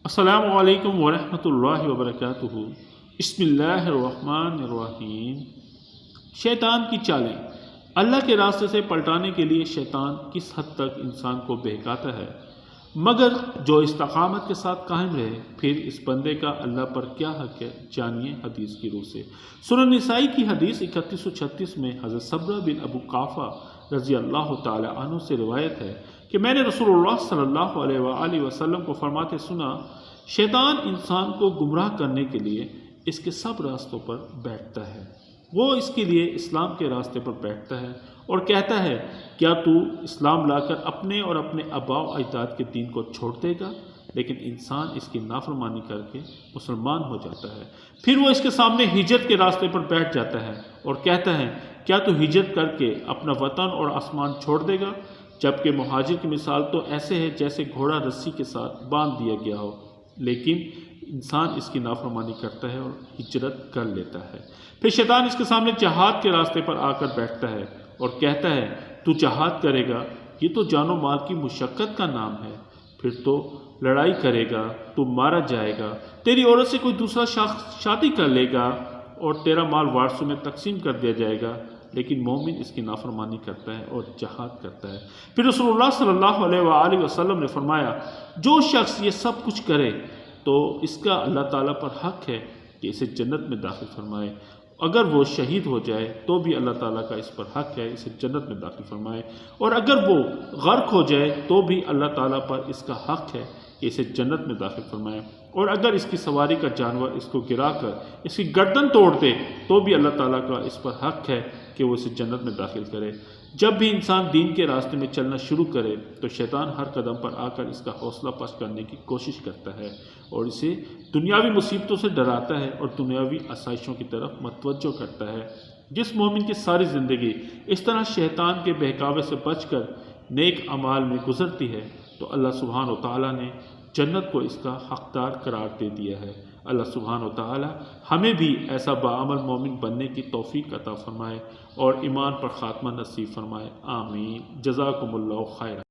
السلام علیکم ورحمۃ اللہ وبرکاتہ۔ بسم اللہ الرحمن الرحیم۔ شیطان کی چالیں۔ اللہ کے راستے سے پلٹانے کے لیے شیطان کس حد تک انسان کو بہکاتا ہے، مگر جو استقامت کے ساتھ قائم رہے پھر اس بندے کا اللہ پر کیا حق ہے، جانیے حدیث کی روح سے۔ سنن نسائی کی حدیث 3136 میں حضرت صبرہ بن ابو قافہ رضی اللہ تعالی عنہ سے روایت ہے کہ میں نے رسول اللہ صلی اللہ علیہ وآلہ وسلم کو فرماتے سنا، شیطان انسان کو گمراہ کرنے کے لیے اس کے سب راستوں پر بیٹھتا ہے۔ وہ اس کے لیے اسلام کے راستے پر بیٹھتا ہے اور کہتا ہے، کیا تو اسلام لا کر اپنے اور اپنے آباء و اجداد کے دین کو چھوڑ دے گا؟ لیکن انسان اس کی نافرمانی کر کے مسلمان ہو جاتا ہے۔ پھر وہ اس کے سامنے ہجرت کے راستے پر بیٹھ جاتا ہے اور کہتا ہے، کیا تو ہجرت کر کے اپنا وطن اور آسمان چھوڑ دے گا؟ جبکہ مہاجر کی مثال تو ایسے ہے جیسے گھوڑا رسی کے ساتھ باندھ دیا گیا ہو، لیکن انسان اس کی نافرمانی کرتا ہے اور ہجرت کر لیتا ہے۔ پھر شیطان اس کے سامنے جہاد کے راستے پر آ کر بیٹھتا ہے اور کہتا ہے، تو جہاد کرے گا، یہ تو جان و مال کی مشقت کا نام ہے، پھر تو لڑائی کرے گا، تو مارا جائے گا، تیری عورت سے کوئی دوسرا شخص شادی کر لے گا اور تیرا مال وارثوں میں تقسیم کر دیا جائے گا، لیکن مومن اس کی نافرمانی کرتا ہے اور جہاد کرتا ہے۔ پھر رسول اللہ صلی اللہ علیہ وآلہ وسلم نے فرمایا، جو شخص یہ سب کچھ کرے تو اس کا اللہ تعالیٰ پر حق ہے کہ اسے جنت میں داخل فرمائے، اگر وہ شہید ہو جائے تو بھی اللہ تعالیٰ کا اس پر حق ہے اسے جنت میں داخل فرمائے، اور اگر وہ غرق ہو جائے تو بھی اللہ تعالیٰ پر اس کا حق ہے کہ اسے جنت میں داخل فرمائے، اور اگر اس کی سواری کا جانور اس کو گرا کر اس کی گردن توڑ دے تو بھی اللہ تعالیٰ کا اس پر حق ہے کہ وہ اسے جنت میں داخل کرے۔ جب بھی انسان دین کے راستے میں چلنا شروع کرے تو شیطان ہر قدم پر آ کر اس کا حوصلہ پست کرنے کی کوشش کرتا ہے اور اسے دنیاوی مصیبتوں سے ڈراتا ہے اور دنیاوی آسائشوں کی طرف متوجہ کرتا ہے۔ جس مومن کی ساری زندگی اس طرح شیطان کے بہکاوے سے بچ کر نیک اعمال میں گزرتی ہے تو اللہ سبحانہ و تعالیٰ نے جنت کو اس کا حقدار قرار دے دیا ہے۔ اللہ سبحانہ و تعالیٰ ہمیں بھی ایسا باعمل مومن بننے کی توفیق عطا فرمائے اور ایمان پر خاتمہ نصیب فرمائے، آمین۔ جزاکم اللہ خیر۔